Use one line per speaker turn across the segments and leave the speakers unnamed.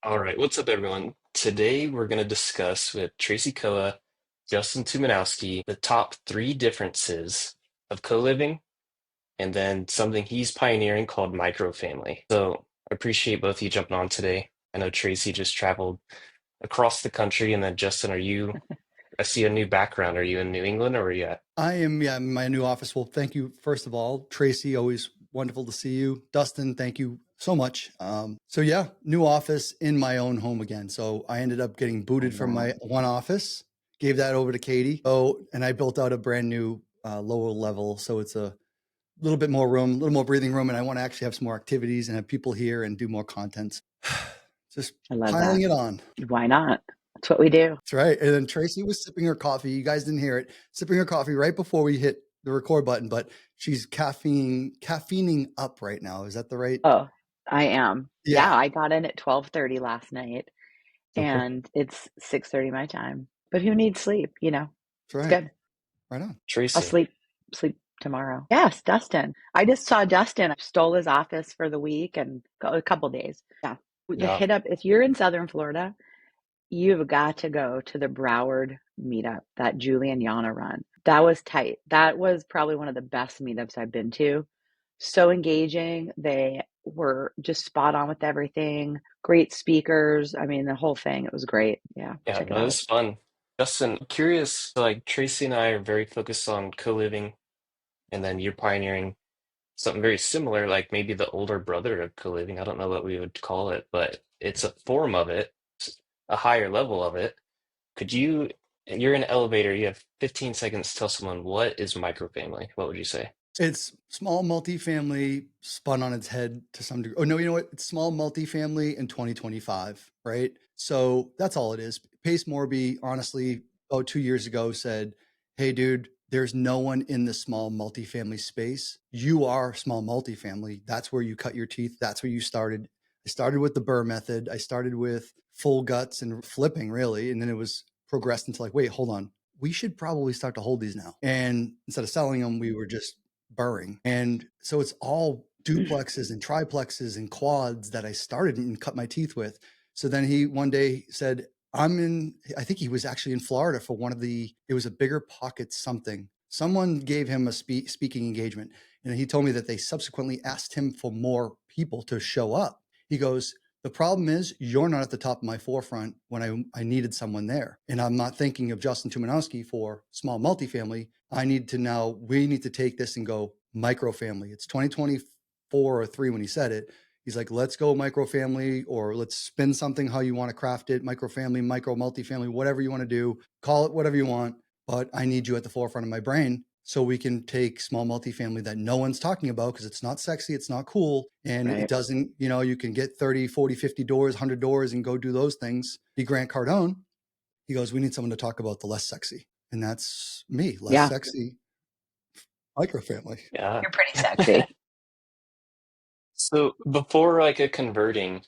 All right, what's up, everyone? Today we're going to discuss with Tracy Koa, Justin Tuminowski, the top three differences of co-living and then something he's pioneering called microfamily. So I appreciate both of you jumping on today. I know Tracy just traveled across the country, and then Justin, I see a new background. Are you in New England or where are you at?
I am, yeah, in my new office. Well, thank you, first of all. Tracy, always wonderful to see you. Dustin, thank you so much. So yeah, new office in my own home again. So I ended up getting
I
booted from
know.
my one office, gave that over to Katie. Oh, and I built out a brand new lower level. So it's a little bit more room, a little more breathing room. And I want to actually have some more activities and have people here and do more content. Just
I love
piling
that.
it on.
Why not? That's what we do.
That's right. And then Tracy was sipping her coffee. You guys didn't hear it. Sipping her coffee right before we hit the record button, but she's caffeining up right now. Is that the right?
Oh, I am. Yeah,
Yeah.
I got in at 12:30 last night
Okay.
and it's 6:30 my time. But who needs sleep, you know?
That's
It's
right.
good.
Right on.
I'll
Tracy.
sleep tomorrow. Yes, Dustin. I just saw Dustin. I stole his office for the week and a couple days. Yeah. The
Yeah.
hit up, if you're in Southern Florida, you've got to go to the Broward meetup that Julie and Yana run. That was tight. That was probably one of the best meetups I've been to. So engaging. They were just spot on with everything. Great speakers. I mean, the whole thing. It was great. Yeah,
Yeah,
check it
no, it
out.
was fun. Justin, I'm curious, like Tracy and I are very focused on co-living, and then you're pioneering something very similar, like maybe the older brother of co-living. I don't know what we would call it, but it's a form of it, a higher level of it. Could you, you're in an elevator, you have 15 seconds to tell someone what is microfamily? What would you say?
It's small multifamily spun on its head to some degree. Oh, no, you know what? It's small multifamily in 2025, right? So that's all it is. Pace Morby, honestly, about 2 years ago said, hey, dude, there's no one in the small multifamily space. You are small multifamily. That's where you cut your teeth. That's where you started. I started with the Burr method. I started with full guts and flipping, really. And then it was progressed into like, wait, hold on. We should probably start to hold these now. And instead of selling them, we were just burring. And so it's all duplexes and triplexes and quads that I started and cut my teeth with. So then he one day said, I think he was actually in Florida for it was a bigger pocket something. Someone gave him a speaking engagement. And he told me that they subsequently asked him for more people to show up. He goes, the problem is you're not at the top of my forefront when I needed someone there. And I'm not thinking of Justin Tuminowski for small multifamily. We need to take this and go microfamily. It's 2024 or 3 when he said it. He's like, let's go microfamily, or let's spin something how you want to craft it, microfamily, micro multifamily, whatever you want to do, call it whatever you want. But I need you at the forefront of my brain so we can take small multifamily that no one's talking about because it's not sexy, it's not cool, and it
Right.
doesn't, you can get 30, 40, 50 doors, 100 doors and go do those things. Be Grant Cardone. He goes, we need someone to talk about the less sexy. And that's me, less
Yeah,
sexy microfamily.
Yeah.
you're pretty sexy.
So before like a converting,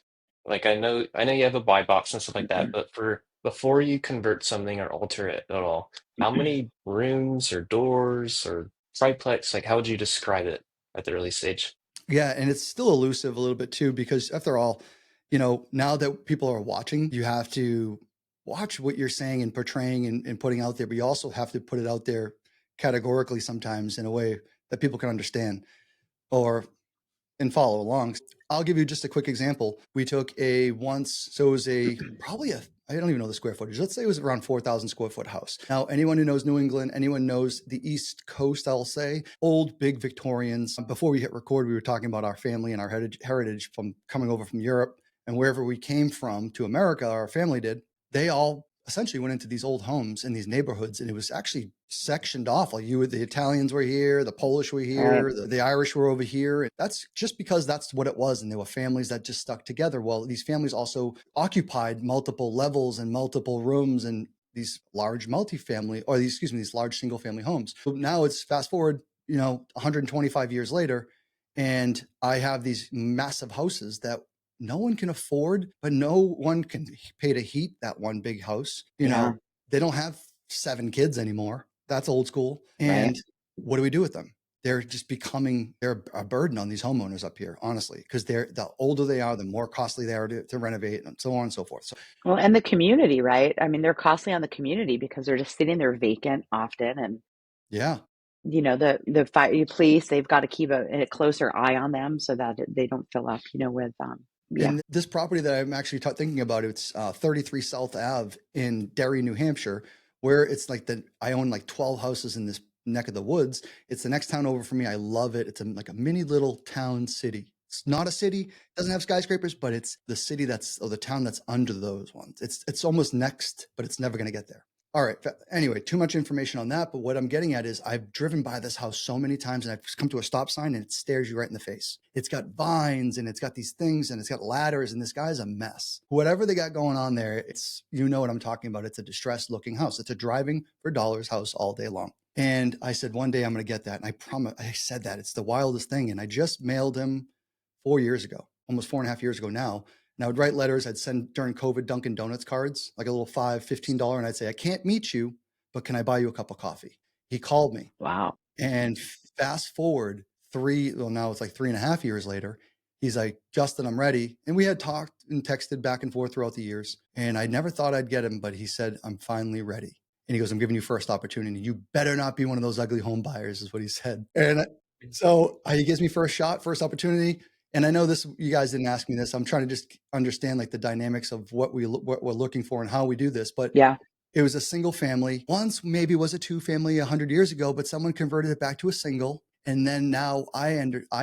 like I know you have a buy box and stuff like that, but for before you convert something or alter it at all, how many rooms or doors or triplex, like how would you describe it at the early stage?
Yeah, and it's still elusive a little bit too, because after all, now that people are watching, you have to watch what you're saying and portraying and putting out there, but you also have to put it out there categorically sometimes in a way that people can understand or and follow along. I'll give you just a quick example. We took so it was I don't even know the square footage. Let's say it was around 4,000 square foot house. Now, anyone who knows New England, anyone knows the East Coast, I'll say, old, big Victorians. Before we hit record, we were talking about our family and our heritage from coming over from Europe and wherever we came from to America, our family did. They all essentially went into these old homes in these neighborhoods, and it was actually sectioned off. Like the Italians were here, the Polish were
Right.
here, the Irish were over here. And that's just because that's what it was. And there were families that just stuck together. Well, these families also occupied multiple levels and multiple rooms and these large multifamily, or these large single family homes. So now it's fast forward, 125 years later, and I have these massive houses that no one can afford, but no one can pay to heat that one big house.
Yeah,
They don't have 7 kids anymore. That's old school.
right.
And what do we do with them? they're just becoming, they're a burden on these homeowners up here, honestly, because the older they are, the more costly they are to renovate, and so on and so forth. So
Well, and the community, right? I mean, they're costly on the community because they're just sitting there vacant often, and
yeah.
the fire police, they've got to keep a closer eye on them so that they don't fill up, with yeah.
And this property that I'm actually thinking about, it's 33 South Ave in Derry, New Hampshire, where it's like I own like 12 houses in this neck of the woods. It's the next town over for me. I love it. It's like a mini little town city. It's not a city, doesn't have skyscrapers, but it's the city or the town that's under those ones. It's almost next, but it's never going to get there. All right. Anyway, too much information on that. But what I'm getting at is I've driven by this house so many times, and I've come to a stop sign and it stares you right in the face. It's got vines and it's got these things and it's got ladders, and this guy's a mess. Whatever they got going on there, you know what I'm talking about. It's a distressed looking house. It's a driving for dollars house all day long. And I said, one day I'm going to get that. And I promise, I said that. It's the wildest thing. And I just mailed him 4 years ago, almost 4.5 years ago now. And I would write letters. I'd send during COVID Dunkin' Donuts cards, like a little $5, $15. And I'd say, I can't meet you, but can I buy you a cup of coffee? He called me.
Wow.
And fast forward now it's like 3.5 years later. He's like, Justin, I'm ready. And we had talked and texted back and forth throughout the years. And I never thought I'd get him, but he said, I'm finally ready. And he goes, I'm giving you first opportunity. You better not be one of those ugly home buyers, is what he said. And so he gives me first shot, first opportunity. And I know this, you guys didn't ask me this. I'm trying to just understand like the dynamics of what we're looking for and how we do this. But
Yeah.
it was a single family. Once maybe was a 2-family 100 years ago, but someone converted it back to a single. And then now I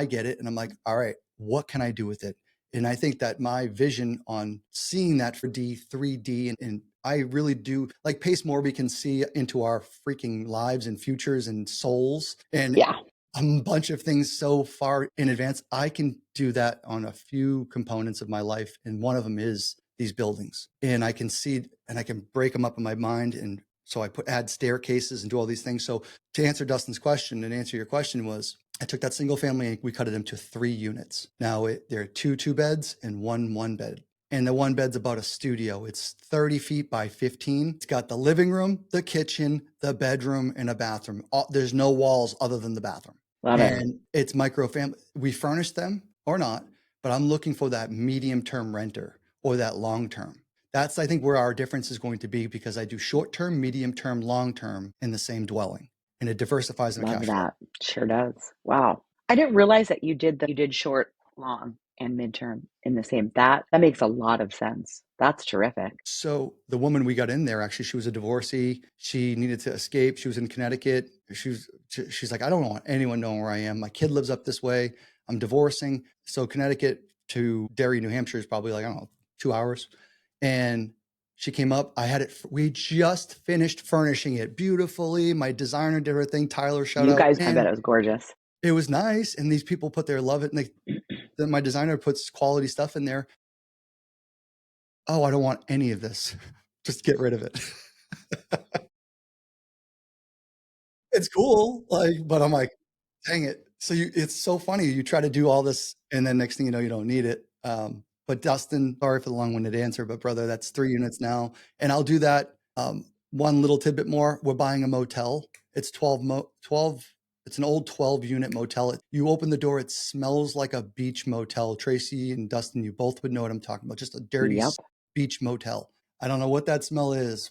get it. And I'm like, all right, what can I do with it? And I think that my vision on seeing that for 3D, and I really do, like Pace Morby can see into our freaking lives and futures and souls. And
Yeah.
a bunch of things so far in advance. I can do that on a few components of my life. And one of them is these buildings. And I can see, and I can break them up in my mind. And so I add staircases and do all these things. So to answer Dustin's question and answer your question was, I took that single family and we cut it into 3 units. Now there are 2 beds and 1 bed. And the 1 bed's about a studio. It's 30 feet by 15. It's got the living room, the kitchen, the bedroom, and a bathroom. There's no walls other than the bathroom.
Love it.
And it's microfamily. We furnish them or not, but I'm looking for that medium-term renter or that long-term. That's, I think, where our difference is going to be, because I do short-term, medium-term, long-term in the same dwelling, and it diversifies my
Love
cash flow.
that. Sure does. Wow. I didn't realize that you did short, long, and midterm in the same. That makes a lot of sense. That's terrific.
So the woman we got in there, actually, she was a divorcee. She needed to escape. She was in Connecticut. She's like, I don't want anyone knowing where I am. My kid lives up this way. I'm divorcing. So Connecticut to Derry, New Hampshire is probably like, I don't know, 2 hours. And she came up. I had it. We just finished furnishing it beautifully. My designer did her thing. Tyler, shout out.
You guys, I bet it was gorgeous.
It was nice. And these people put their love it. And my designer puts quality stuff in there. Oh, I don't want any of this. Just get rid of it. It's cool. But I'm like, dang it. So it's so funny. You try to do all this and then next thing you know, you don't need it. But Dustin, sorry for the long-winded answer, but brother, that's 3 units now. And I'll do that. One little tidbit more. We're buying a motel. It's 12. It's an old 12-unit motel. You open the door, it smells like a beach motel. Tracy and Dustin, you both would know what I'm talking about. Just a dirty beach motel. I don't know what that smell is,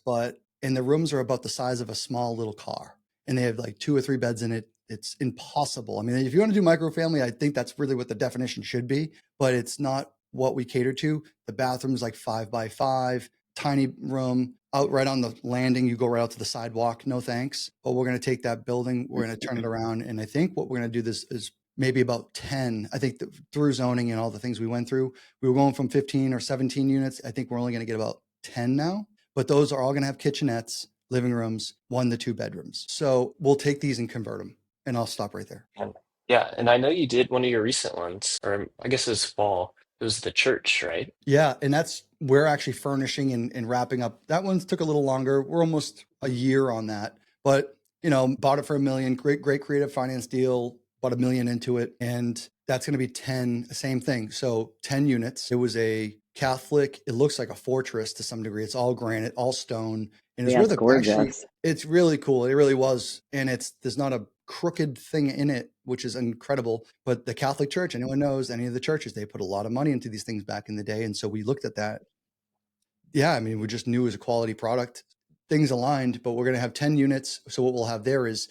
and the rooms are about the size of a small little car. And they have like 2 or 3 beds in it. It's impossible. I mean, if you want to do microfamily, I think that's really what the definition should be, but it's not what we cater to. The bathroom's like 5 by 5, tiny room out right on the landing. You go right out to the sidewalk. No thanks. But we're going to take that building. We're going to turn it around. And I think what we're going to do is maybe about 10. I think through zoning and all the things we went through, we were going from 15 or 17 units. I think we're only going to get about 10 now, but those are all going to have kitchenettes, living rooms, 1 to 2 bedrooms. So we'll take these and convert them. And I'll stop right there.
Yeah, and I know you did one of your recent ones, or I guess it was fall. It was the church, right?
Yeah, and we're actually furnishing and wrapping up. That one took a little longer. We're almost a year on that, but bought it for $1 million. Great creative finance deal. Bought $1 million into it, and that's going to be 10. Same thing. So 10 units. It was a Catholic. It looks like a fortress to some degree. It's all granite, all stone. And it's
Yeah,
where
it's
actually,
gorgeous.
it's really cool. It really was. And there's not a crooked thing in it, which is incredible. But the Catholic Church, anyone knows any of the churches, they put a lot of money into these things back in the day. And so we looked at that. Yeah, I mean, we just knew it was a quality product. Things aligned, but we're going to have 10 units. So what we'll have there is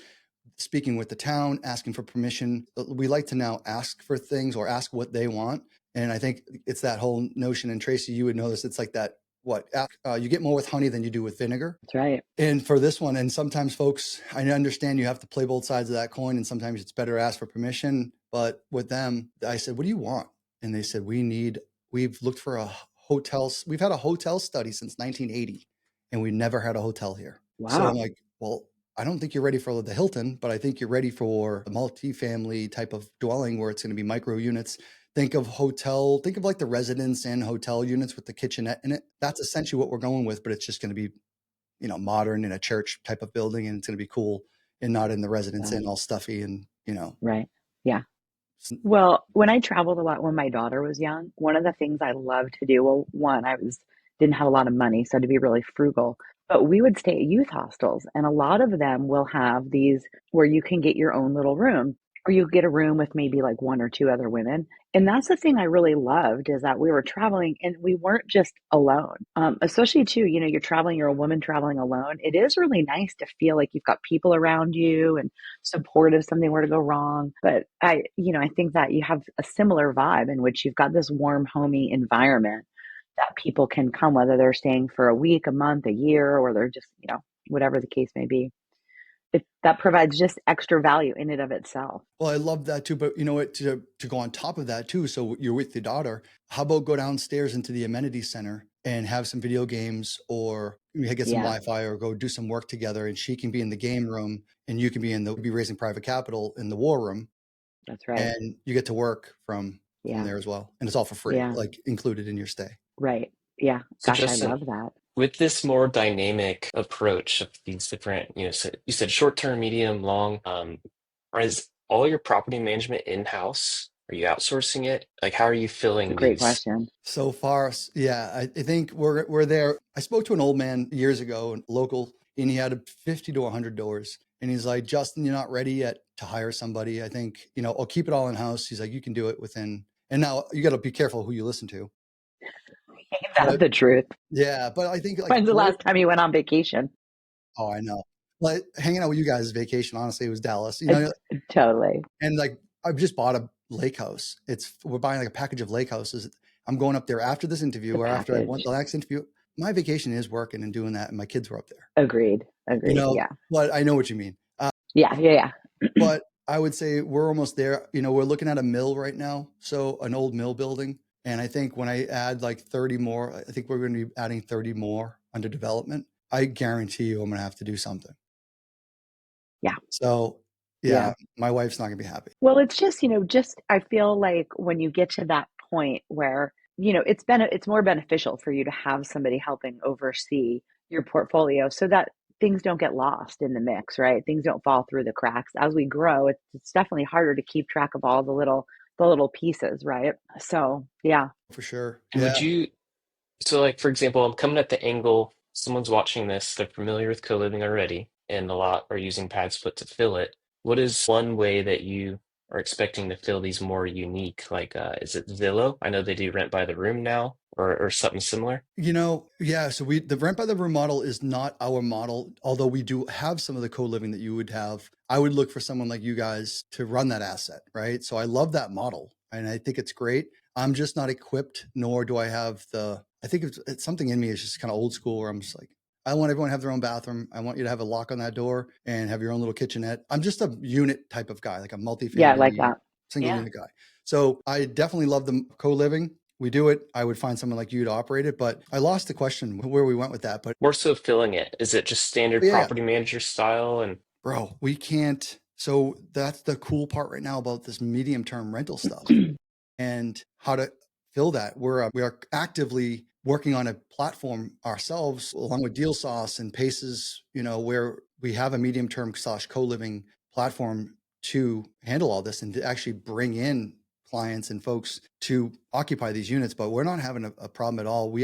speaking with the town, asking for permission. We like to now ask for things or ask what they want. And I think it's that whole notion, and Tracy, you would know this, it's like that, you get more with honey than you do with vinegar.
That's right.
And for this one, and sometimes folks, I understand you have to play both sides of that coin, and sometimes it's better to ask for permission. But with them, I said, what do you want? And they said, we've looked for a hotel. We've had a hotel study since 1980, and we never had a hotel here. So I'm
Wow.
like, well, I don't think you're ready for the Hilton, but I think you're ready for a multifamily type of dwelling where it's going to be micro units. Think of like the residence and hotel units with the kitchenette in it. That's essentially what we're going with, but it's just going to be, modern in a church type of building, and it's going to be cool and not in the residence
Yeah.
inn all stuffy and,
Right. Yeah. Well, when I traveled a lot when my daughter was young, one of the things I loved to do, well, one, didn't have a lot of money, so I had to be really frugal. But we would stay at youth hostels, and a lot of them will have these where you can get your own little room, or you get a room with maybe like one or two other women. And that's the thing I really loved, is that we were traveling and we weren't just alone. Especially too, you're traveling, you're a woman traveling alone. It is really nice to feel like you've got people around you and support if something were to go wrong. But I think that you have a similar vibe in which you've got this warm, homey environment that people can come, whether they're staying for a week, a month, a year, or they're just, whatever the case may be. That provides just extra value in and of itself.
Well, I love that too. But you know what, to go on top of that too, so you're with your daughter, how about go downstairs into the amenity center and have some video games, or get some
Yeah,
Wi-Fi, or go do some work together, and she can be in the game room and you can be raising private capital in the war room,
that's right.
and you get to work from
Yeah,
there as well. And it's all for free,
yeah,
like included in your stay.
right. Yeah.
So
Gosh, I
Justin,
love that.
with this more dynamic approach of these different, so you said short term, medium, long, is all your property management in-house? Are you outsourcing it? Like, how are you
It's a
filling
great
these?
question.
So far, yeah, I think we're there. I spoke to an old man years ago, local, and he had 50 to 100 doors. And he's like, Justin, you're not ready yet to hire somebody. I think, I'll keep it all in house. He's like, you can do it within. And now you got to be careful who you listen to.
Ain't that
But
the truth?
yeah, but I think like
When's the last time you went on vacation?
oh, I know. Like hanging out with you guys vacation, honestly, it was Dallas,
It's totally
and like I've just bought a lake house. We're buying like a package of lake houses. I'm going up there after this interview,
the
or after I went
package.
the next interview. My vacation is working and doing that, and my kids were up there.
Agreed. Yeah.
But I know what you mean.
Yeah. Yeah. Yeah.
But I would say we're almost there. We're looking at a mill right now, so an old mill building. And I think when I add like 30 more, I think we're going to be adding 30 more under development. I guarantee you, I'm going to have to do something.
Yeah.
So
Yeah.
yeah, my wife's not going to be happy.
Well, it's just, I feel like when you get to that point where, it's more beneficial for you to have somebody helping oversee your portfolio so that things don't get lost in the mix, right? Things don't fall through the cracks. As we grow, it's definitely harder to keep track of all the little pieces, right? So, yeah.
For sure.
And would
Yeah.
you, so like, for example, I'm coming at the angle, someone's watching this, they're familiar with co-living already, and a lot are using PadSplit to fill it. What is one way that you are expecting to fill these more unique? Like, is it Zillow? I know they do rent by the room now, or something similar.
Yeah. So the rent by the room model is not our model, although we do have some of the co-living that you would have. I would look for someone like you guys to run that asset, right? So I love that model, and I think it's great. I'm just not equipped, nor do I have I think it's something in me is just kind of old school, where I'm just like, I want everyone to have their own bathroom. I want you to have a lock on that door and have your own little kitchenette. I'm just a unit type of guy, like a
Yeah, I like
multifamily
that.
single
Yeah.
unit guy. So I definitely love the co-living. We do it. I would find someone like you to operate it, but I lost the question where we went with that. But
More so filling it. Is it just standard
yeah,
property manager style? And
bro, we can't. So that's the cool part right now about this medium term rental stuff and how to fill that. We are actively working on a platform ourselves, along with Deal Sauce and Paces, where we have a medium term / co-living platform to handle all this and to actually bring in clients and folks to occupy these units, but we're not having a problem at all.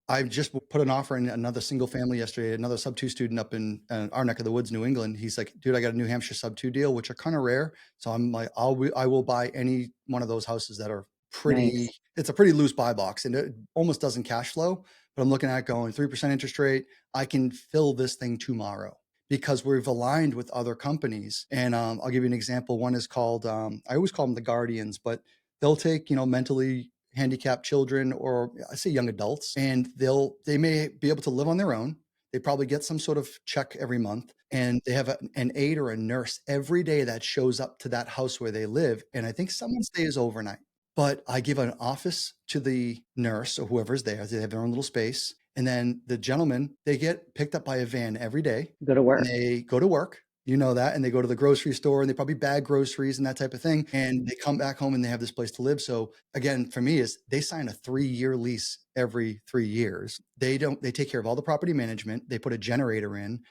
I just put an offer in another single family yesterday, another sub-2 student up in our neck of the woods, New England. He's like, dude, I got a New Hampshire sub-2 deal, which are kind of rare. So I'm like, I will buy any one of those houses that are
Nice.
it's a pretty loose buy box and it almost doesn't cash flow, but I'm looking at going 3% interest rate. I can fill this thing tomorrow because we've aligned with other companies. And I'll give you an example. One is called, I always call them the Guardians, but they'll take, mentally handicapped children, or I say young adults, and they may be able to live on their own. They probably get some sort of check every month, and they have an aide or a nurse every day that shows up to that house where they live. And I think someone stays overnight, but I give an office to the nurse or whoever's there. They have their own little space. And then the gentlemen, they get picked up by a van every day.
Go to work.
And they go to work, that, and they go to the grocery store and they probably bag groceries and that type of thing. And they come back home and they have this place to live. So again, for me is they sign a 3-year lease every 3 years. They take care of all the property management. They put a generator in,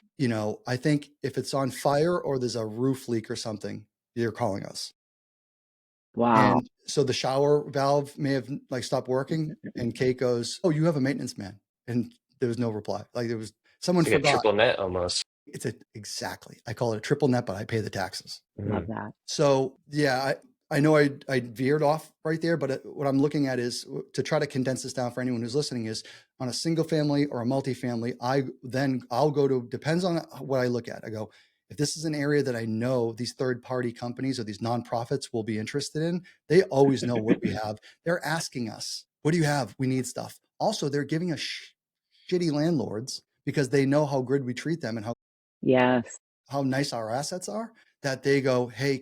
I think if it's on fire or there's a roof leak or something, you're calling us.
Wow.
And so the shower valve may have stopped working, and Kate goes, "Oh, you have a maintenance man," and there was no reply. There was someone
Like a
forgot.
triple net almost.
Exactly. I call it a triple net, but I pay the taxes.
Love that.
So yeah, I know I veered off right there, but what I'm looking at is to try to condense this down for anyone who's listening is on a single family or a multifamily. I'll go to, depends on what I look at. I go, if this is an area that I know these third-party companies or these nonprofits will be interested in, they always know what we have. They're asking us, what do you have? We need stuff. Also, they're giving us shitty landlords because they know how good we treat them and how nice our assets are, that they go, hey,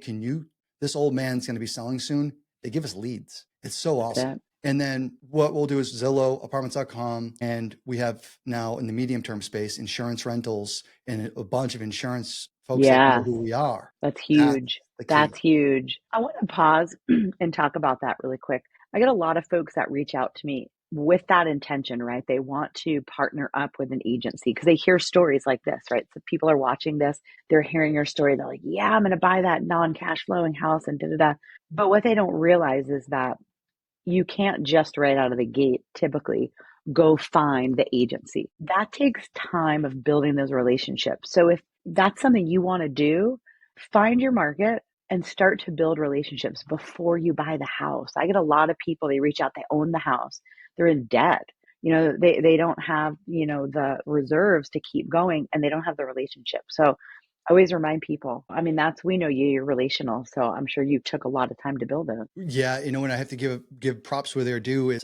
this old man's going to be selling soon. They give us leads. It's so awesome. And then what we'll do is Zillow, apartments.com, and we have now in the medium term space, insurance rentals and a bunch of insurance folks that know who we are.
That's huge. That's huge. I want to pause and talk about that really quick. I get a lot of folks that reach out to me with that intention, right? They want to partner up with an agency because they hear stories like this, right? So people are watching this, they're hearing your story. They're like, yeah, I'm going to buy that non-cash flowing house and da-da-da. But what they don't realize is that you can't just right out of the gate typically go find the agency. That takes time of building those relationships. So if that's something you want to do, find your market and start to build relationships before you buy the house. I get a lot of people, they reach out, they own the house, they're in debt. They don't have, the reserves to keep going, and they don't have the relationship. So I always remind people, we know you're relational. So I'm sure you took a lot of time to build it.
Yeah. And I have to give props where they're due is,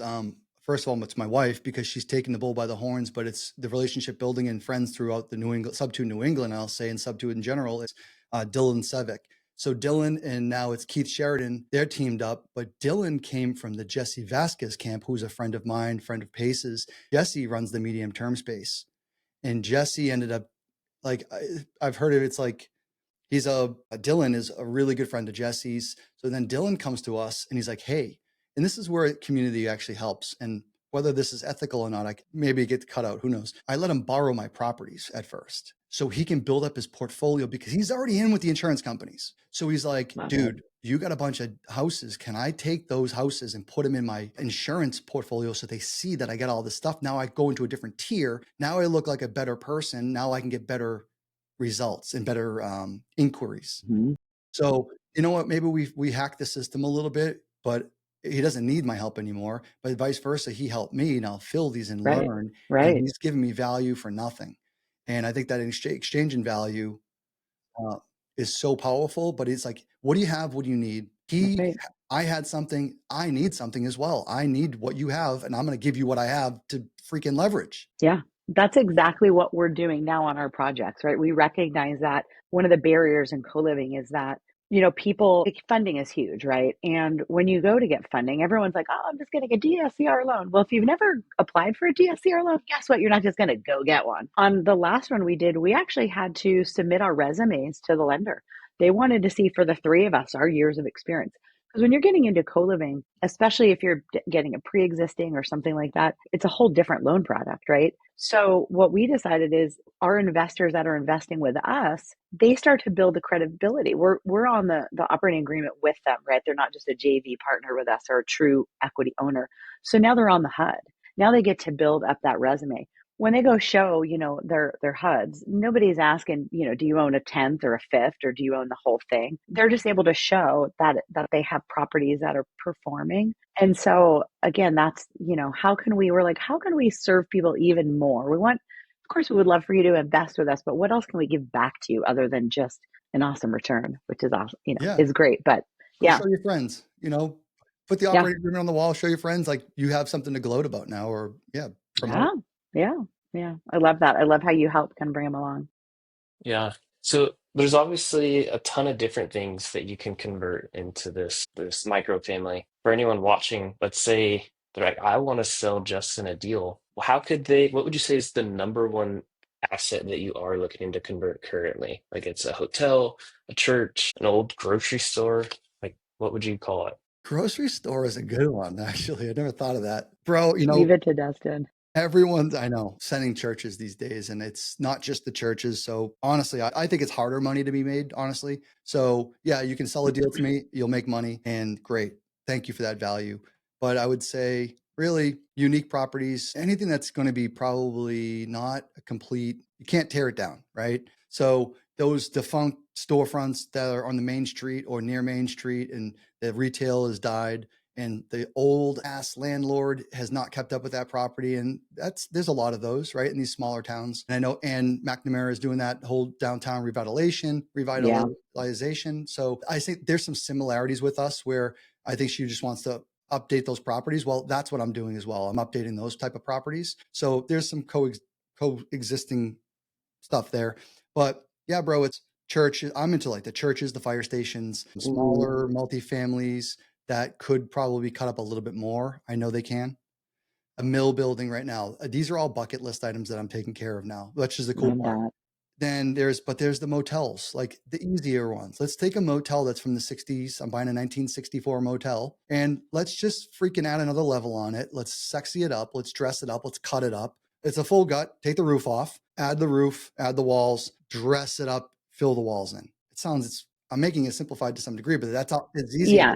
first of all, it's my wife because she's taking the bull by the horns, but it's the relationship building and friends throughout the Subto New England, I'll say, and Subto in general is Dylan Sevick. So Dylan, and now it's Keith Sheridan, they're teamed up, but Dylan came from the Jesse Vasquez camp, who's a friend of mine, friend of Pace's. Jesse runs the medium term space, and Jesse ended up I've heard of it's like Dylan is a really good friend of Jesse's. So then Dylan comes to us and he's like, hey, and this is where community actually helps. And whether this is ethical or not, maybe it gets cut out, who knows? I let him borrow my properties at first so he can build up his portfolio because he's already in with the insurance companies. So he's like, dude, you got a bunch of houses. Can I take those houses and put them in my insurance portfolio so they see that I got all this stuff? Now I go into a different tier. Now I look like a better person. Now I can get better results and better inquiries. Mm-hmm. So you know what? Maybe we hacked the system a little bit, but he doesn't need my help anymore. But vice versa, he helped me, and I'll fill these and learn. And he's giving me value for nothing. And I think that exchange in value is so powerful. But it's like, what do you have? What do you need? I had something. I need something as well. I need what you have, and I'm going to give you what I have to freaking leverage.
Yeah. That's exactly what we're doing now on our projects, right? We recognize that one of the barriers in co-living is that, funding is huge, right? And when you go to get funding, everyone's like, oh, I'm just getting a DSCR loan. Well, if you've never applied for a DSCR loan, guess what? You're not just going to go get one. On the last one we did, we actually had to submit our resumes to the lender. They wanted to see for the three of us our years of experience. Because when you're getting into co-living, especially if you're getting a pre-existing or something like that, it's a whole different loan product, right? So what we decided is our investors that are investing with us, they start to build the credibility. We're on the operating agreement with them, right? They're not just a JV partner with us or a true equity owner. So now they're on the HUD. Now they get to build up that resume. When they go show, their HUDs, nobody's asking, do you own a tenth or a fifth, or do you own the whole thing? They're just able to show that they have properties that are performing. And so again, that's, how can we serve people even more? Of course, we would love for you to invest with us, but what else can we give back to you other than just an awesome return, which is awesome,
Yeah.
is great. But
Go
yeah,
show your friends, put the
yeah,
operating agreement on the wall, show your friends, like you have something to gloat about now, or promote.
yeah, yeah, yeah. I love that. I love how you help kind of bring them along.
Yeah. So there's obviously a ton of different things that you can convert into this micro family. For anyone watching, let's say they're like, I want to sell Justin a deal. Well, what would you say is the number one asset that you are looking to convert currently? Like it's a hotel, a church, an old grocery store. Like what would you call it?
Grocery store is a good one, actually. I never thought of that. Bro,
Leave it to Dustin.
everyone's, I know, sending churches these days, and it's not just the churches. So honestly, I think it's harder money to be made, honestly. So yeah, you can sell a deal to me, you'll make money, and great. Thank you for that value. But I would say really unique properties, anything that's going to be probably not a complete, you can't tear it down, right? So those defunct storefronts that are on the main street or near Main Street and the retail has died, and the old ass landlord has not kept up with that property. And there's a lot of those, right, in these smaller towns. And I know Ann McNamara is doing that whole downtown
Yeah,
revitalization. So I think there's some similarities with us where I think she just wants to update those properties. Well, that's what I'm doing as well. I'm updating those type of properties. So there's some coexisting stuff there. But yeah, bro, it's church. I'm into like the churches, the fire stations, smaller multifamilies that could probably be cut up a little bit more. I know they can. A mill building right now. These are all bucket list items that I'm taking care of now, which is the cool
love
part.
that.
Then there's the motels, like the easier ones. Let's take a motel that's from the 60s. I'm buying a 1964 motel and let's just freaking add another level on it. Let's sexy it up. Let's dress it up. Let's cut it up. It's a full gut. Take the roof off, add the roof, add the walls, dress it up, fill the walls in. I'm making it simplified to some degree, but it's easy to do.
Yeah.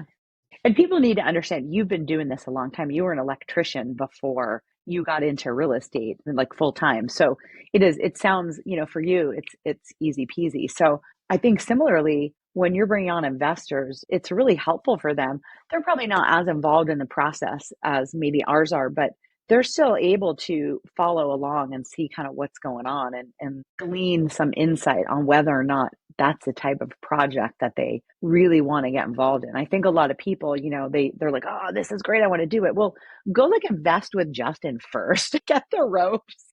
And people need to understand you've been doing this a long time. You were an electrician before you got into real estate, like full time. So it sounds, for you, it's easy peasy. So I think similarly, when you're bringing on investors, it's really helpful for them. They're probably not as involved in the process as maybe ours are, but they're still able to follow along and see kind of what's going on and glean some insight on whether or not that's the type of project that they really want to get involved in. I think a lot of people, they're like, oh, this is great. I want to do it. Well, go like invest with Justin first, get the ropes.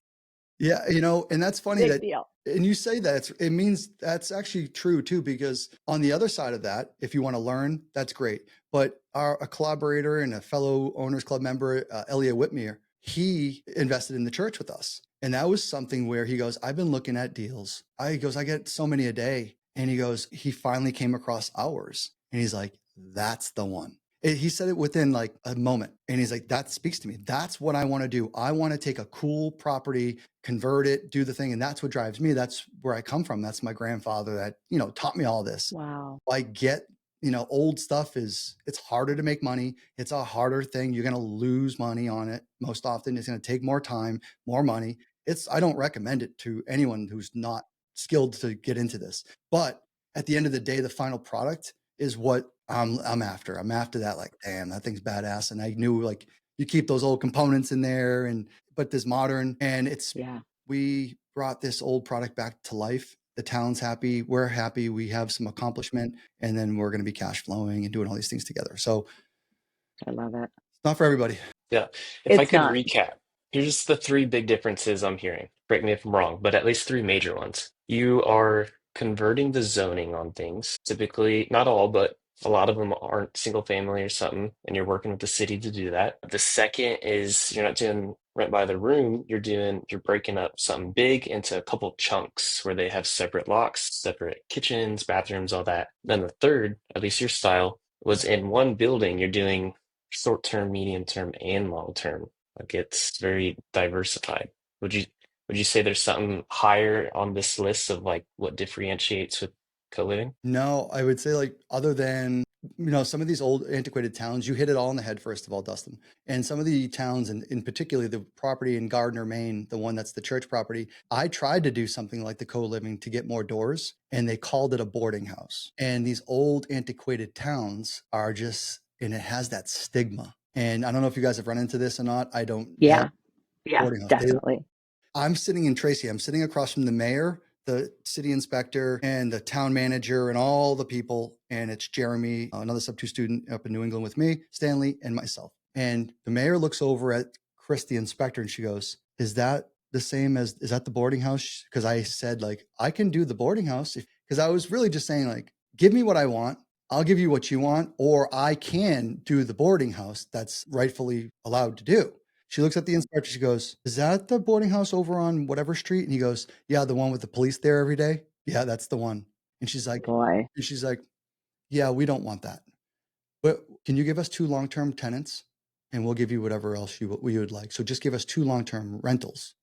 Yeah, and that's funny
Big
that,
deal.
and you say that it means that's actually true too, because on the other side of that, if you want to learn, that's great. But a collaborator and a fellow owners club member, Elliot Whitmere, he invested in the church with us. And that was something where he goes, I've been looking at deals. I get so many a day. And he goes, he finally came across ours. And he's like, that's the one. He said it within like a moment. And he's like, that speaks to me. That's what I want to do. I want to take a cool property, convert it, do the thing. And that's what drives me. That's where I come from. That's my grandfather that, taught me all this.
Wow.
I get, old stuff it's harder to make money. It's a harder thing. You're going to lose money on it. Most often it's going to take more time, more money. I don't recommend it to anyone who's not skilled to get into this. But at the end of the day, the final product is what I'm after. I'm after that, like, damn, that thing's badass. And I knew like you keep those old components in there but this modern, and we brought this old product back to life. The town's happy. We're happy. We have some accomplishment, and then we're going to be cash flowing and doing all these things together. So
I love it.
it's not for everybody.
Yeah. If I
It's
could
not.
recap, here's the three big differences I'm hearing. Correct me if I'm wrong, but at least three major ones. You are converting the zoning on things. Typically, not all, but a lot of them aren't single family or something, and you're working with the city to do that. The second is you're not doing rent by the room, you're breaking up something big into a couple chunks where they have separate locks, separate kitchens, bathrooms, all that. Then the third, at least your style, was in one building, you're doing short term, medium term, and long term. Like it's very diversified. Would you would you say there's something higher on this list of like what differentiates with co-living?
No, I would say like other than, some of these old antiquated towns, you hit it all on the head, first of all, Dustin. And some of the towns, and in particular the property in Gardner, Maine, the one that's the church property, I tried to do something like the co-living to get more doors, and they called it a boarding house. And these old antiquated towns are just, and it has that stigma. And I don't know if you guys have run into this or not. I don't have
Yeah. Yeah,
boarding house.
definitely.
I'm sitting in Tracy. I'm sitting across from the mayor, the city inspector, and the town manager, and all the people. And it's Jeremy, another Subto student up in New England with me, Stanley, and myself. And the mayor looks over at Chris, the inspector, and she goes, "Is that the same as, is that the boarding house?" Because I said, like, I can do the boarding house. Because I was really just saying, like, give me what I want. I'll give you what you want, or I can do the boarding house that's rightfully allowed to do. She looks at the inspector. She goes, "Is that the boarding house over on whatever street?" And he goes, "Yeah, the one with the police there every day. Yeah, that's the one." And she's like,
Boy,
"Yeah, we don't want that. But can you give us 2 long-term tenants, and we'll give you whatever else you would like. So just give us 2 long-term rentals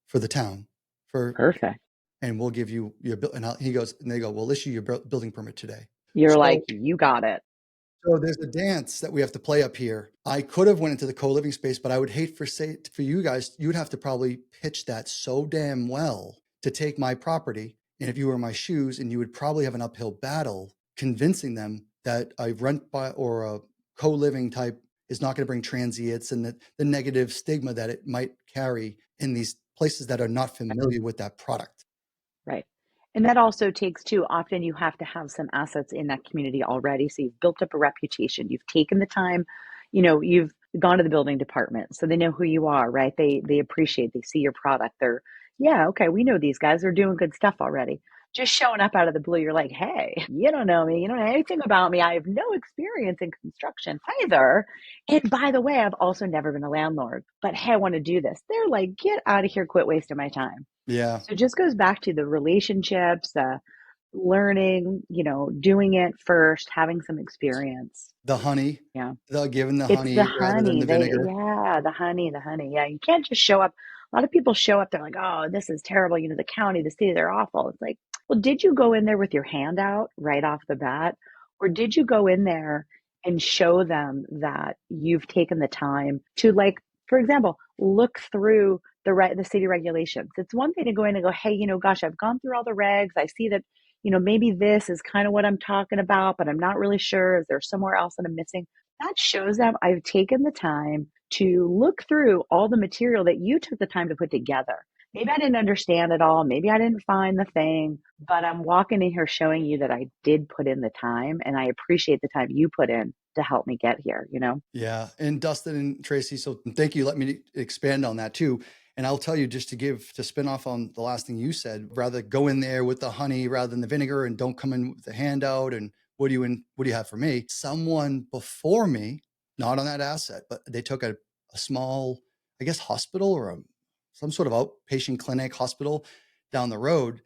for the town,
perfect.
and we'll give you your bill." And he goes, and they go, "We'll issue your building permit today."
You're
So
like, you got it.
So there's a dance that we have to play up here. I could have went into the co-living space, but I would hate for you guys, you would have to probably pitch that so damn well to take my property. And if you were in my shoes, and you would probably have an uphill battle convincing them that a rent by or a co-living type is not going to bring transients, and the negative stigma that it might carry in these places that are not familiar with that product.
Right. And that also takes too, often you have to have some assets in that community already. So you've built up a reputation. You've taken the time, you've gone to the building department. So they know who you are, right? They appreciate, they see your product. They're, yeah, okay, we know these guys are doing good stuff already. Just showing up out of the blue, you're like, hey, you don't know me. You don't know anything about me. I have no experience in construction either. And by the way, I've also never been a landlord, but hey, I want to do this. They're like, get out of here, quit wasting my time.
Yeah.
So it just goes back to the relationships, learning, doing it first, having some experience.
The honey,
Yeah.
giving the
It's the
honey rather than
honey.
the vinegar.
The honey, the honey. Yeah. You can't just show up. A lot of people show up, they're like, oh, this is terrible. The county, the city, they're awful. It's like, well, did you go in there with your hand out right off the bat? Or did you go in there and show them that you've taken the time to, like, for example, look through the city regulations? It's one thing to go in and go, hey, gosh, I've gone through all the regs. I see that, maybe this is kind of what I'm talking about, but I'm not really sure. Is there somewhere else that I'm missing? That shows them I've taken the time to look through all the material that you took the time to put together. Maybe I didn't understand it all. Maybe I didn't find the thing, but I'm walking in here showing you that I did put in the time, and I appreciate the time you put in to help me get here.
Yeah. And Dustin and Tracy, so thank you. Let me expand on that too. And I'll tell you, just to spin off on the last thing you said, rather go in there with the honey rather than the vinegar, and don't come in with the handout. And what do you have for me? Someone before me, not on that asset, but they took a small, I guess, hospital, or some sort of outpatient clinic hospital down the road.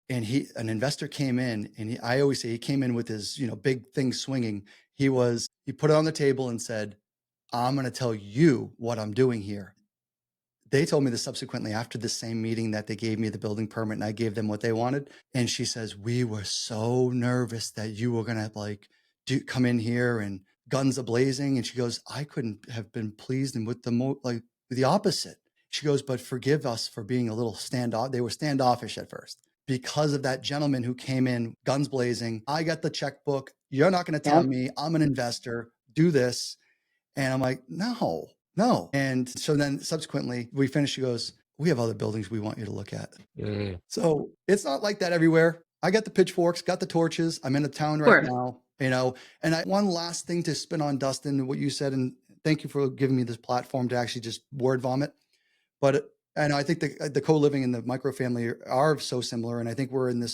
And an investor came in, and I always say he came in with his, big thing swinging. He put it on the table and said, "I'm going to tell you what I'm doing here." They told me this subsequently after the same meeting, that they gave me the building permit and I gave them what they wanted. And she says, "We were so nervous that you were going to come in here and guns a-blazing." And she goes, "I couldn't have been pleased and with the opposite." She goes, "But forgive us for being a little standoff." They were standoffish at first because of that gentleman who came in guns blazing. "I got the checkbook. You're not going to tell
Yep.
me. I'm an investor. Do this." And I'm like, no. And so then subsequently we finished. She goes, "We have other buildings we want you to look at."
Mm.
So it's not like that everywhere. I got the pitchforks, got the torches. I'm in a town
Of
right
course.
now, and one last thing to spin on, Dustin, what you said, and thank you for giving me this platform to actually just word vomit. But and I think the co-living and the microfamily are so similar, and I think we're in the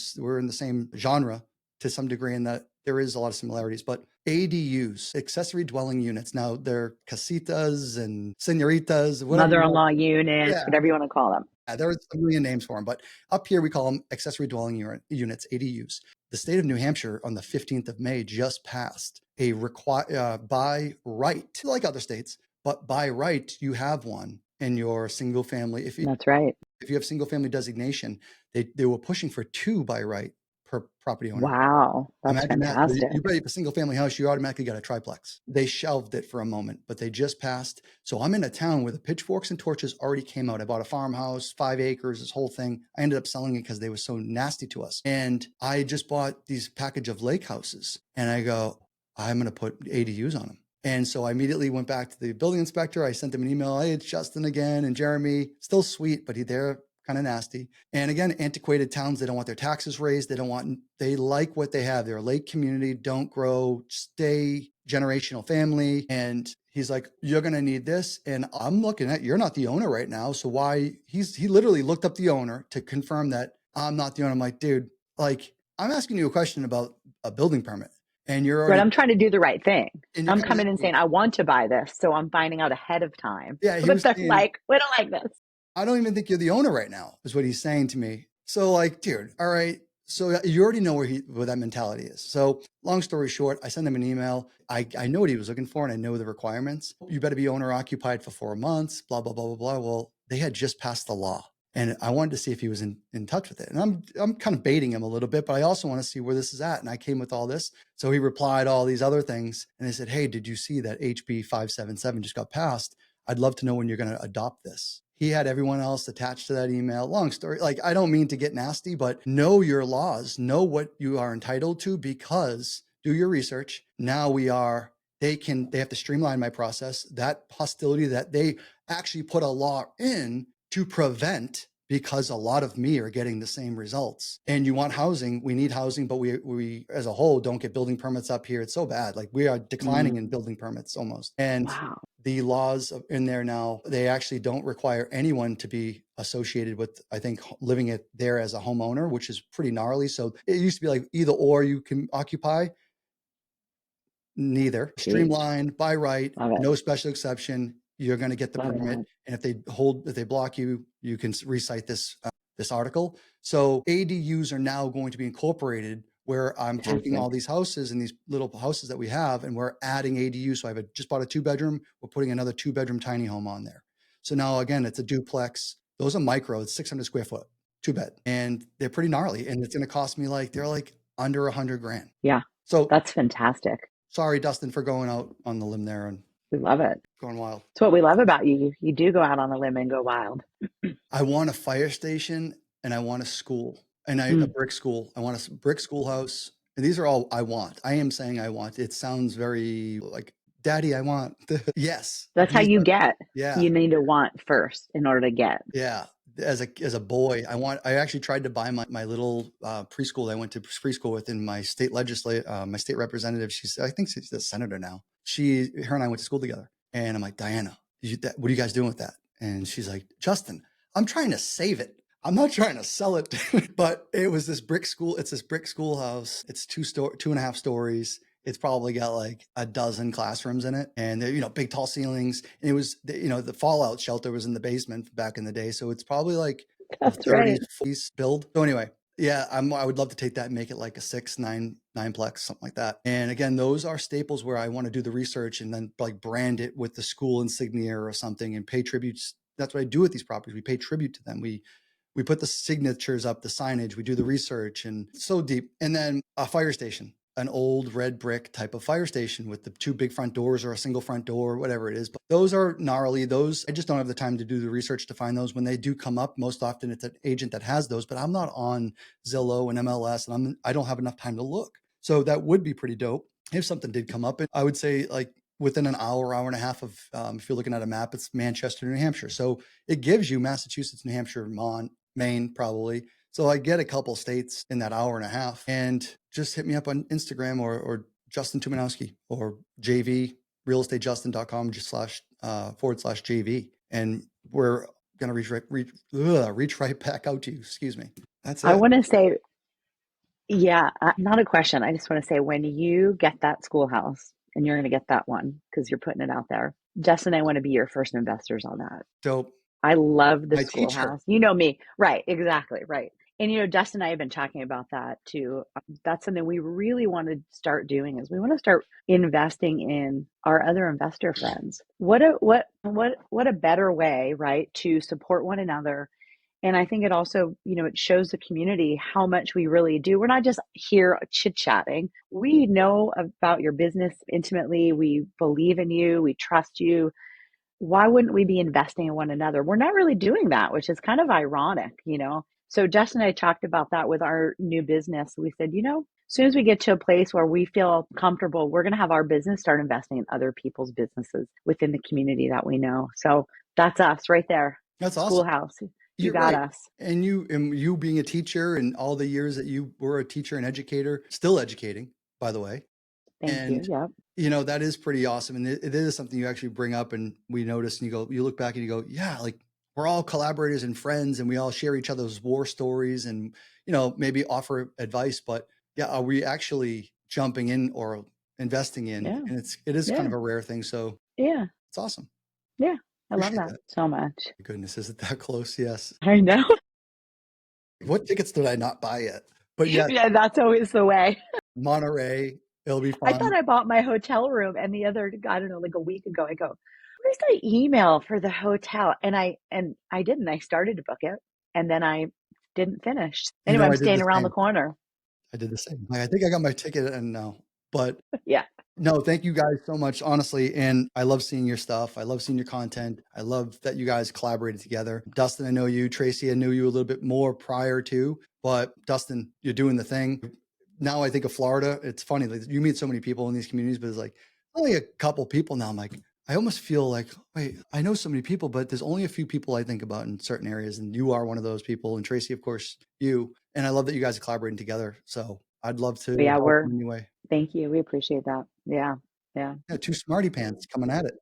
same genre to some degree, in that there is a lot of similarities. But ADUs, accessory dwelling units, now they're casitas and senoritas, whatever you want.
Mother-in-law units,
Yeah,
whatever you want to call them.
there's a million names for them, but up here we call them accessory dwelling units, ADUs. The state of New Hampshire on the 15th of May just passed a by right, like other states, but by right, you have one in your single family.
That's right.
If you have single family designation, they were pushing for 2 by right per property owner.
Wow. That's
Imagine that. So
fantastic.
you pay a single family house, you automatically got a triplex. They shelved it for a moment, but they just passed. So I'm in a town where the pitchforks and torches already came out. I bought a farmhouse, 5 acres, this whole thing. I ended up selling it because they were so nasty to us. And I just bought these package of lake houses, and I go, I'm going to put ADUs on them. And so I immediately went back to the building inspector. I sent them an email. Hey, it's Justin again. And Jeremy, still sweet, but they're kind of nasty. And again, antiquated towns, they don't want their taxes raised. They like what they have. They're a lake community, don't grow, stay generational family. And he's like, you're going to need this. And I'm looking at, you're not the owner right now. So why he literally looked up the owner to confirm that I'm not the owner. I'm like, dude, like I'm asking you a question about a building permit. And you're already,
But I'm trying to do the right thing.
and
I'm coming in saying, I want to buy this. So I'm finding out ahead of time.
Yeah, he
but
was
they're
saying,
like, we don't like this.
I don't even think you're the owner right now, is what he's saying to me. So like, dude, all right. So you already know where that mentality is. So long story short, I sent him an email. I know what he was looking for and I know the requirements. You better be owner occupied for 4 months, blah, blah, blah, blah, blah. Well, they had just passed the law. And I wanted to see if he was in touch with it. And I'm kind of baiting him a little bit, but I also want to see where this is at. And I came with all this. So he replied all these other things. And I said, hey, did you see that HB 577 just got passed? I'd love to know when you're going to adopt this. He had everyone else attached to that email. Long story. Like, I don't mean to get nasty, but know your laws, know what you are entitled to, because do your research. Now they have to streamline my process. That hostility that they actually put a law in to prevent, because a lot of me are getting the same results. And you want housing, we need housing, but we as a whole don't get building permits up here. It's so bad. Like we are declining in building permits almost. And
wow.
The laws in there now, they actually don't require anyone to be associated with, I think, living it there as a homeowner, which is pretty gnarly. So it used to be like either or you can occupy. Neither.
Jeez.
Streamlined, by right,
Love it.
no special exception. You're going to get the
Love
permit.
that.
And if they block you, you can recite this article. So ADUs are now going to be incorporated, where I'm taking all these houses and these little houses that we have, and we're adding ADUs. So I just bought a 2-bedroom. We're putting another 2-bedroom tiny home on there. So now again, it's a duplex. Those are micro. It's 600 square foot, 2-bed, and they're pretty gnarly. And it's going to cost me they're like under $100,000.
Yeah.
So
that's fantastic.
Sorry, Dustin, for going out on the limb there and
we love it.
Going wild.
It's what we love about you. You do go out on a limb and go wild.
I want a fire station and I want a school and a brick school. I want a brick schoolhouse. And these are all I want. I am saying I want. It sounds very like, Daddy, I want. Yes.
That's how you get.
Yeah.
You need to want first in order to get.
Yeah. As a boy, I actually tried to buy my little preschool I went to preschool with in my state my state representative. I think she's a senator now. Her and I went to school together. And I'm like, Diana, what are you guys doing with that? And she's like, Justin, I'm trying to save it. I'm not trying to sell it. But it was this brick school. It's this brick schoolhouse. It's 2.5 stories. It's probably got like a dozen classrooms in it, and they're, big tall ceilings. And it was, the fallout shelter was in the basement back in the day. So it's probably like
That's
30s,
right.
40s build. So anyway, yeah, I would love to take that and make it like a 9-plex, something like that. And again, those are staples where I want to do the research and then like brand it with the school insignia or something and pay tributes. That's what I do with these properties. We pay tribute to them. We put the signatures up, the signage, we do the research, and so deep. And then a fire station, an old red brick type of fire station with the 2 big front doors or a single front door, whatever it is. But those are gnarly. Those, I just don't have the time to do the research to find those. When they do come up, most often it's an agent that has those, but I'm not on Zillow and MLS, and I don't have enough time to look. So that would be pretty dope if something did come up. And I would say like within an hour and a half of, if you're looking at a map, it's Manchester, New Hampshire. So it gives you Massachusetts, New Hampshire, Maine, probably. So I get a couple states in that hour and a half, and just hit me up on Instagram or Justin Tuminowski or JV, realestatejustin.com /JV. And we're going to reach right back out to you. Excuse me. That's it.
I want to say, yeah, not a question. I just want to say, when you get that schoolhouse, and you're going to get that one because you're putting it out there, Justin and I want to be your first investors on that.
Dope.
I love the
My teacher.
schoolhouse. You know me. Right, exactly, right. And Dustin and I have been talking about that too. That's something we really want to start doing is we want to start investing in our other investor friends. What a better way, right, to support one another. And I think it also, it shows the community how much we really do. We're not just here chit-chatting. We know about your business intimately. We believe in you. We trust you. Why wouldn't we be investing in one another? We're not really doing that, which is kind of ironic. So Justin and I talked about that with our new business. We said, as soon as we get to a place where we feel comfortable, we're going to have our business start investing in other people's businesses within the community that we know. So that's us right there.
That's awesome.
Schoolhouse. You
You're
got
right.
us.
And you being a teacher and all the years that you were a teacher and educator, still educating, by the way.
Thank you.
And
Yep.
that is pretty awesome. And it is something you actually bring up and we notice and you look back and you go, yeah, like we're all collaborators and friends and we all share each other's war stories and, maybe offer advice, but yeah, are we actually jumping in or investing in?
Yeah.
And it is kind
Yeah.
of a rare thing. So
Yeah.
it's awesome.
Yeah. I love
Appreciate
that
that.
so much.
Goodness, is it that close? Yes.
I know.
What tickets did I not buy yet? But yeah,
Yeah, that's always the way.
Monterey, it'll be
I thought
fun.
I bought my hotel room, and the other, I don't know, like a week ago, I go, "Where's the email for the hotel?" And I didn't. I started to book it, and then I didn't finish. Anyway, I'm
I did
staying
the
around the
same.
corner.
I did the same. Like, I think I got my ticket and no, but
Yeah.
no, thank you guys so much, honestly. And I love seeing your stuff. I love seeing your content. I love that you guys collaborated together. Dustin, I know you. Tracy, I knew you a little bit more prior to, but Dustin, you're doing the thing. Now I think of Florida. It's funny, like you meet so many people in these communities, but it's like only a couple people now. I'm like, I almost feel like, wait, I know so many people, but there's only a few people I think about in certain areas. And you are one of those people. And Tracy, of course, you. And I love that you guys are collaborating together. So I'd love to
Yeah,
help in any way.
thank you. We appreciate that. Yeah. Yeah.
Yeah, two smarty pants coming at it.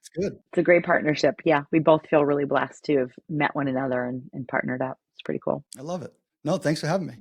It's good.
It's a great partnership. Yeah. We both feel really blessed to have met one another and partnered up. It's pretty cool.
I love it. No, thanks for having me.